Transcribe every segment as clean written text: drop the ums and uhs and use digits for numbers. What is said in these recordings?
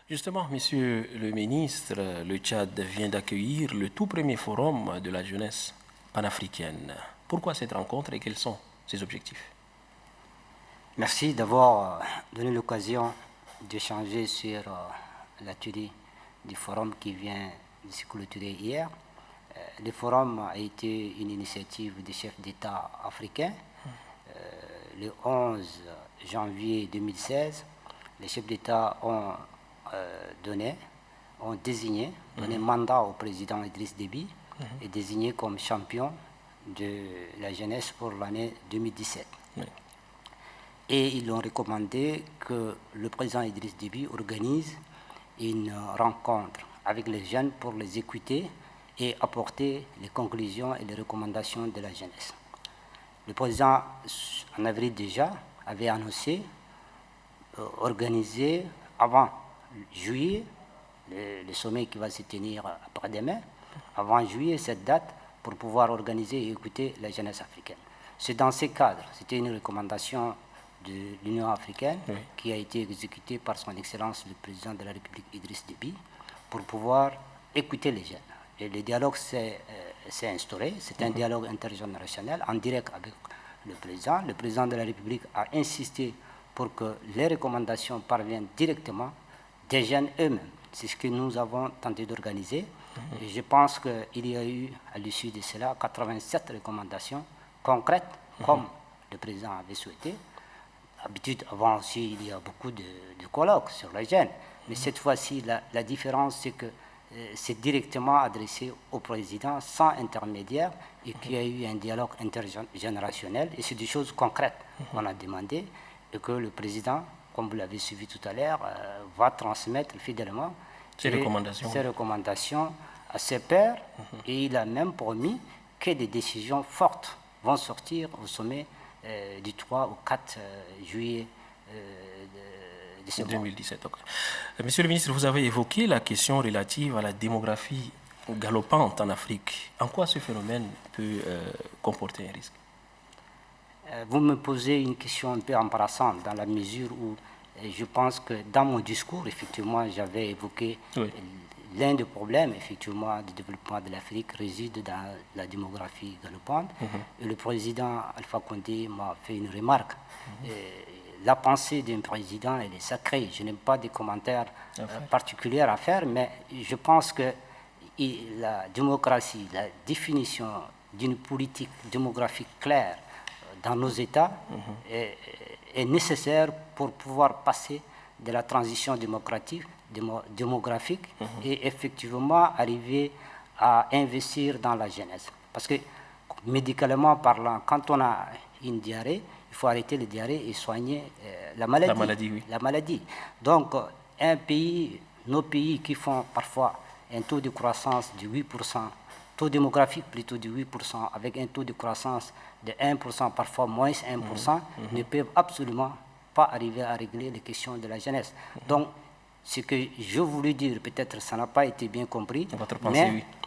Justement, Monsieur le ministre, le Tchad vient d'accueillir le tout premier forum de la jeunesse panafricaine. Pourquoi cette rencontre et quels sont ses objectifs? Merci d'avoir donné l'occasion d'échanger sur la tenue du forum qui vient de se clôturer hier. Le forum a été une initiative des chefs d'État africains. Le 11 janvier 2016, les chefs d'État ont désigné mandat au président Idriss Déby et désigné comme champion de la jeunesse pour l'année 2017. Oui. Et ils ont recommandé que le président Idriss Déby organise une rencontre avec les jeunes pour les écouter et apporter les conclusions et les recommandations de la jeunesse. Le président, en avril déjà, avait annoncé organiser avant juillet, le sommet qui va se tenir après-demain, avant juillet, cette date, pour pouvoir organiser et écouter la jeunesse africaine. C'est dans ces cadres, c'était une recommandation de l'Union africaine, oui, qui a été exécutée par son Excellence le président de la République Idriss Déby pour pouvoir écouter les jeunes. Et le dialogue s'est instauré, c'est un dialogue intergénérationnel en direct avec le président. Le président de la République a insisté pour que les recommandations parviennent directement des jeunes eux-mêmes. C'est ce que nous avons tenté d'organiser. Et je pense qu'il y a eu, à l'issue de cela, 87 recommandations concrètes, comme le président avait souhaité. D'habitude, avant aussi, il y a beaucoup de colloques sur les jeunes. Mais cette fois-ci, la différence, c'est que c'est directement adressé au président sans intermédiaire et qu'il y a eu un dialogue intergénérationnel. Et c'est des choses concrètes qu'on a demandé et que le président, comme vous l'avez suivi tout à l'heure, va transmettre fidèlement ces recommandations à ses pairs. Et il a même promis que des décisions fortes vont sortir au sommet du 3 au 4 juillet de ce 2017. Okay. Monsieur le ministre, vous avez évoqué la question relative à la démographie galopante en Afrique. En quoi ce phénomène peut comporter un risque? Vous me posez une question un peu embarrassante dans la mesure où je pense que dans mon discours, effectivement, j'avais évoqué l'un des problèmes, effectivement, du développement de l'Afrique réside dans la démographie galopante. Et le président Alpha Condé m'a fait une remarque. La pensée d'un président, elle est sacrée. Je n'ai pas de commentaires particuliers à faire, mais je pense que la démocratie, la définition d'une politique démographique claire dans nos États est nécessaire pour pouvoir passer de la transition démographique et effectivement arriver à investir dans la jeunesse. Parce que médicalement parlant, quand on a une diarrhée, il faut arrêter la diarrhée et soigner la maladie. La maladie. Donc, nos pays qui font parfois un taux de croissance de 8%, taux démographique plutôt de 8%, avec un taux de croissance de 1%, parfois moins 1%, ne peuvent absolument pas arriver à régler les questions de la jeunesse. Donc, ce que je voulais dire, peut-être ça n'a pas été bien compris,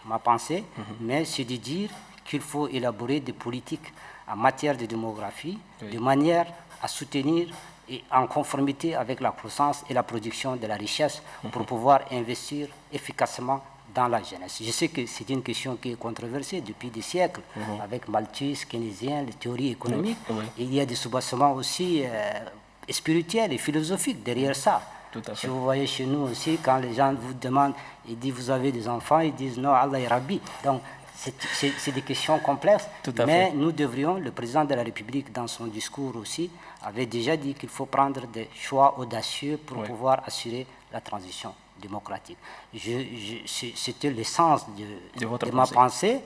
ma pensée, mais c'est de dire qu'il faut élaborer des politiques en matière de démographie, de manière à soutenir et en conformité avec la croissance et la production de la richesse pour pouvoir investir efficacement dans la jeunesse. Je sais que c'est une question qui est controversée depuis des siècles, avec Malthus, keynésien, les théories économiques. Il y a des soubassements aussi spirituels et philosophiques derrière ça. Si vous voyez chez nous aussi, quand les gens vous demandent, ils disent vous avez des enfants, ils disent non, Allah est Rabbi. Donc c'est des questions complexes, mais nous devrions, le président de la République dans son discours aussi, avait déjà dit qu'il faut prendre des choix audacieux pour pouvoir assurer la transition démocratique. C'était l'essence de ma pensée,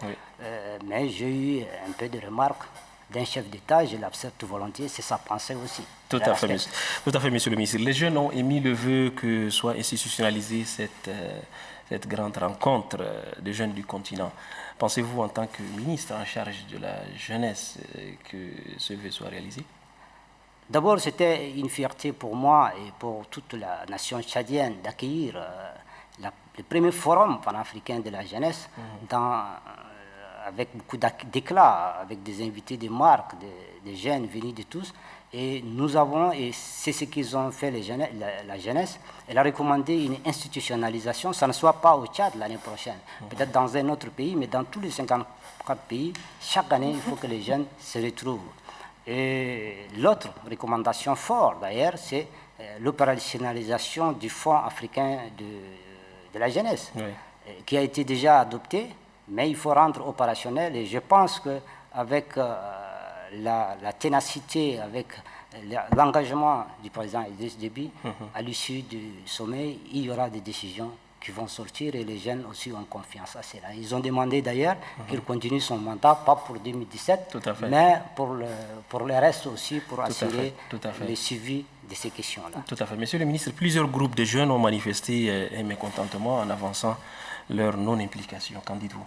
mais j'ai eu un peu de remarques d'un chef d'État, je l'accepte volontiers, c'est sa pensée aussi. Tout à fait, monsieur le ministre. Les jeunes ont émis le vœu que soit institutionnalisée cette grande rencontre des jeunes du continent. Pensez-vous, en tant que ministre en charge de la jeunesse, que ce vœu soit réalisé? D'abord, c'était une fierté pour moi et pour toute la nation tchadienne d'accueillir le premier forum panafricain de la jeunesse avec beaucoup d'éclat, avec des invités de marque, des jeunes venus de tous. Et nous avons, et c'est ce qu'ils ont fait la jeunesse, elle a recommandé une institutionnalisation, ça ne soit pas au Tchad l'année prochaine, peut-être dans un autre pays, mais dans tous les 54 pays, chaque année, il faut que les jeunes se retrouvent. Et l'autre recommandation forte, d'ailleurs, c'est l'opérationnalisation du Fonds africain de la jeunesse, qui a été déjà adopté, mais il faut rendre opérationnel. Et je pense qu'avec la ténacité, avec l'engagement du président Idriss Déby, à l'issue du sommet, il y aura des décisions qui vont sortir et les jeunes aussi ont confiance à cela. Ils ont demandé d'ailleurs qu'il continue son mandat, pas pour 2017, mais pour le reste aussi, pour assurer le suivi de ces questions-là. Tout à fait. Monsieur le ministre, plusieurs groupes de jeunes ont manifesté un mécontentement en avançant leur non-implication. Qu'en dites-vous?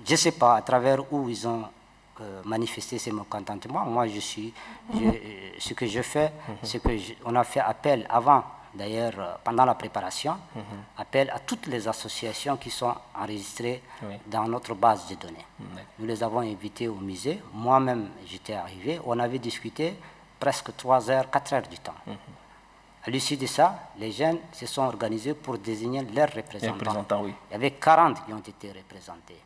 Je ne sais pas à travers où ils ont manifesté ces mécontentements. Moi, ce que je fais, c'est qu'on a fait appel avant, d'ailleurs, pendant la préparation, appel à toutes les associations qui sont enregistrées dans notre base de données. Nous les avons invitées au musée. Moi-même, j'étais arrivé. On avait discuté presque 3 heures, 4 heures du temps. À l'issue de ça, les jeunes se sont organisés pour désigner leurs représentants. Il y avait 40 qui ont été représentés.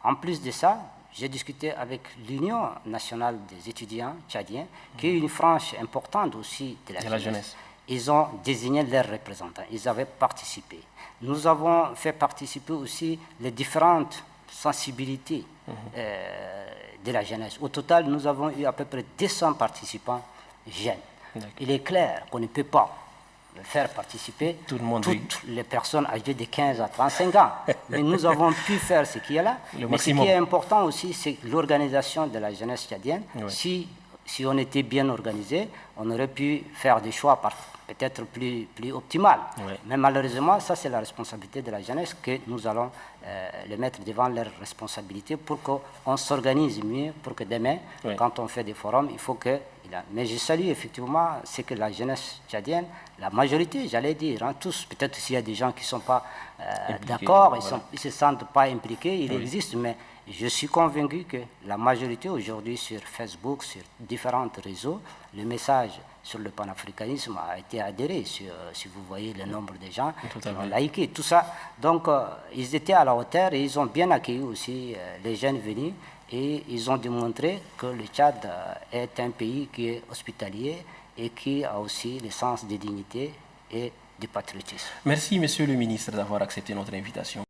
En plus de ça, j'ai discuté avec l'Union nationale des étudiants tchadiens, qui est une branche importante aussi de la jeunesse. Ils ont désigné leurs représentants, ils avaient participé. Nous avons fait participer aussi les différentes sensibilités de la jeunesse. Au total, nous avons eu à peu près 200 participants jeunes. Il est clair qu'on ne peut pas faire participer toutes les personnes âgées de 15 à 35 ans. Mais nous avons pu faire ce qu'il y a là. Mais ce qui est important aussi, c'est l'organisation de la jeunesse tchadienne. Si on était bien organisé, on aurait pu faire des choix peut-être plus optimales. Mais malheureusement, ça c'est la responsabilité de la jeunesse que nous allons les mettre devant leurs responsabilités pour qu'on s'organise mieux, pour que demain, quand on fait des forums, il faut que... Mais je salue effectivement ce que la jeunesse tchadienne, la majorité, j'allais dire, tous, peut-être s'il y a des gens qui ne sont pas d'accord, ils ne se sentent pas impliqués, il existe, mais je suis convaincu que la majorité aujourd'hui sur Facebook, sur différents réseaux, le message sur le panafricanisme a été adhéré, si vous voyez le nombre de gens qui ont liké, tout ça. Donc, ils étaient à la hauteur et ils ont bien accueilli aussi les jeunes venus. Et ils ont démontré que le Tchad est un pays qui est hospitalier et qui a aussi le sens de dignité et de patriotisme. Merci, monsieur le ministre, d'avoir accepté notre invitation.